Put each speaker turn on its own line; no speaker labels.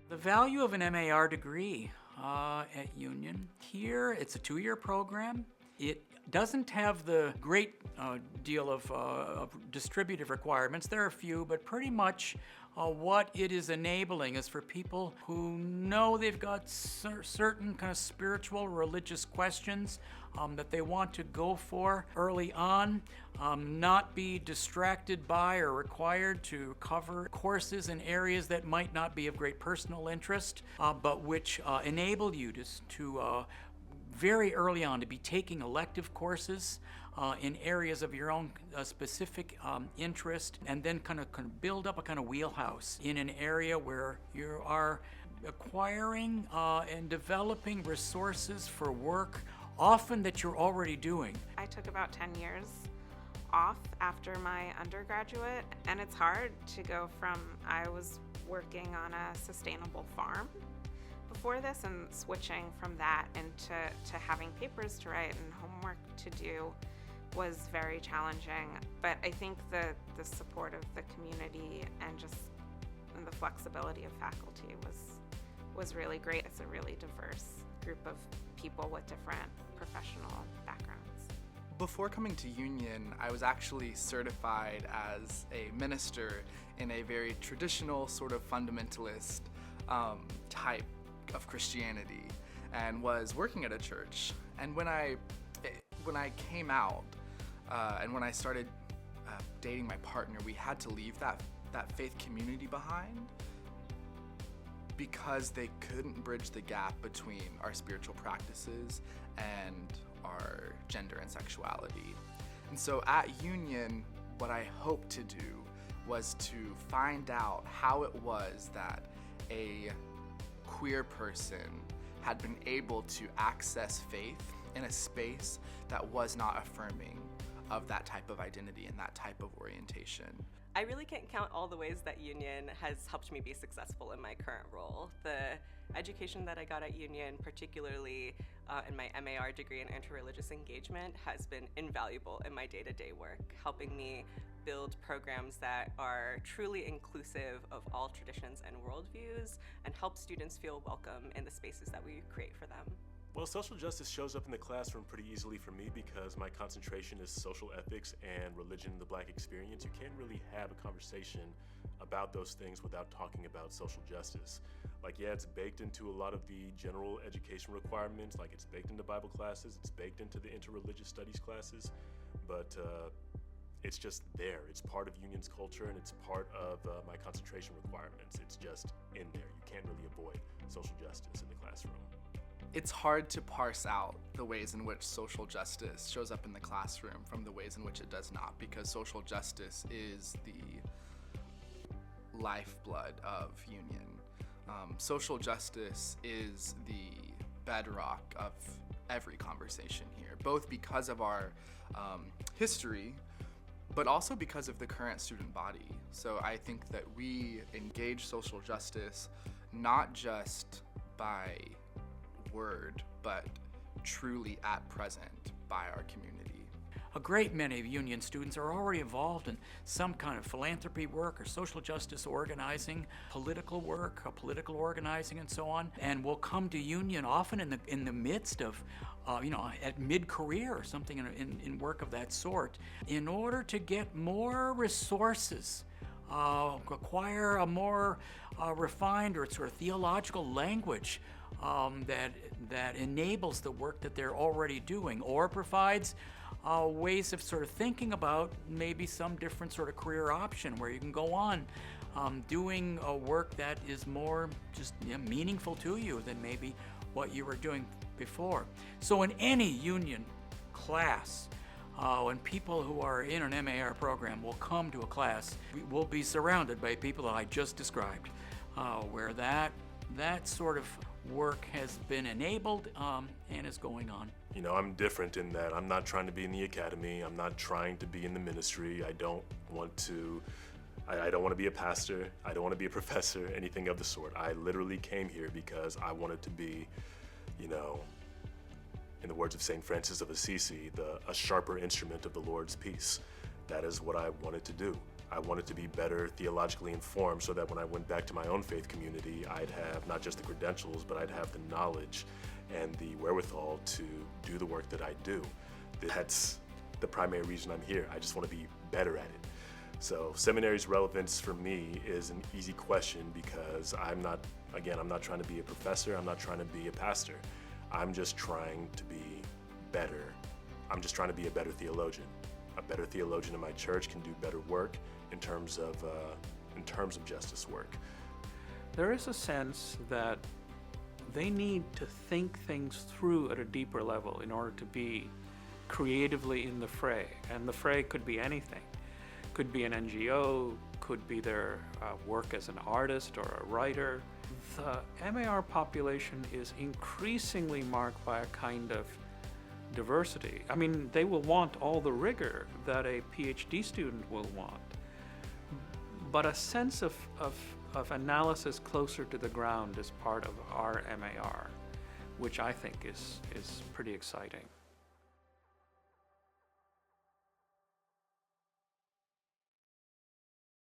The value of an MAR degree at Union. Here, it's a 2-year program. It doesn't have the great deal of distributive requirements. There are a few, but pretty much what it is enabling is for people who know they've got certain kind of spiritual, religious questions that they want to go for early on, not be distracted by or required to cover courses in areas that might not be of great personal interest, but which enable you to very early on to be taking elective courses in areas of your own specific interest, and then kind of build up a kind of wheelhouse in an area where you are acquiring and developing resources for work often that you're already doing.
I took about 10 years off after my undergraduate, and it's hard to go from I was working on a sustainable farm before this and switching from that into having papers to write and homework to do was very challenging. But I think the support of the community and just the flexibility of faculty was really great. It's a really diverse group of people with different professional backgrounds.
Before coming to Union, I was actually certified as a minister in a very traditional sort of fundamentalist type of Christianity, and was working at a church. And when I came out and when I started dating my partner, we had to leave that faith community behind because they couldn't bridge the gap between our spiritual practices and our gender and sexuality. And so at Union, what I hoped to do was to find out how it was that a queer person had been able to access faith in a space that was not affirming of that type of identity and that type of orientation.
I really can't count all the ways that Union has helped me be successful in my current role. The education that I got at Union, particularly in my MAR degree in interreligious engagement, has been invaluable in my day-to-day work, helping me build programs that are truly inclusive of all traditions and worldviews and help students feel welcome in the spaces that we create for them.
Well, social justice shows up in the classroom pretty easily for me because my concentration is social ethics and religion in the Black experience. You can't really have a conversation about those things without talking about social justice. Like, yeah, it's baked into a lot of the general education requirements, like it's baked into Bible classes, it's baked into the interreligious studies classes, but it's just there. It's part of Union's culture and it's part of my concentration requirements. It's just in there. You can't really avoid social justice in the classroom.
It's hard to parse out the ways in which social justice shows up in the classroom from the ways in which it does not, because social justice is the lifeblood of Union. Social justice is the bedrock of every conversation here, both because of our history, but also because of the current student body. So I think that we engage social justice not just by word, but truly at present by our community.
A great many of Union students are already involved in some kind of philanthropy work or social justice organizing, political work, political organizing, and so on, and will come to Union often in the midst of, at mid-career or something in work of that sort, in order to get more resources, acquire a more refined or sort of theological language that enables the work that they're already doing, or provides ways of sort of thinking about maybe some different sort of career option where you can go on doing a work that is more just meaningful to you than maybe what you were doing before. So in any Union class, when people who are in an MAR program will come to a class, we will be surrounded by people that I just described, where that sort of work has been enabled and is going on.
You know, I'm different in that I'm not trying to be in the academy. I'm not trying to be in the ministry. I don't want to be a pastor. I don't want to be a professor, anything of the sort. I literally came here because I wanted to be, in the words of St. Francis of Assisi, a sharper instrument of the Lord's peace. That is what I wanted to do. I wanted to be better theologically informed so that when I went back to my own faith community, I'd have not just the credentials, but I'd have the knowledge and the wherewithal to do the work that I do. That's the primary reason I'm here. I just want to be better at it. So seminary's relevance for me is an easy question because I'm not trying to be a professor, I'm not trying to be a pastor. I'm just trying to be better. I'm just trying to be a better theologian. A better theologian in my church can do better work in terms of justice work.
There is a sense that they need to think things through at a deeper level in order to be creatively in the fray. And the fray could be anything. Could be an NGO, could be their work as an artist or a writer. The MAR population is increasingly marked by a kind of diversity. I mean, they will want all the rigor that a PhD student will want, but a sense of analysis closer to the ground is part of our MAR, which I think is pretty exciting.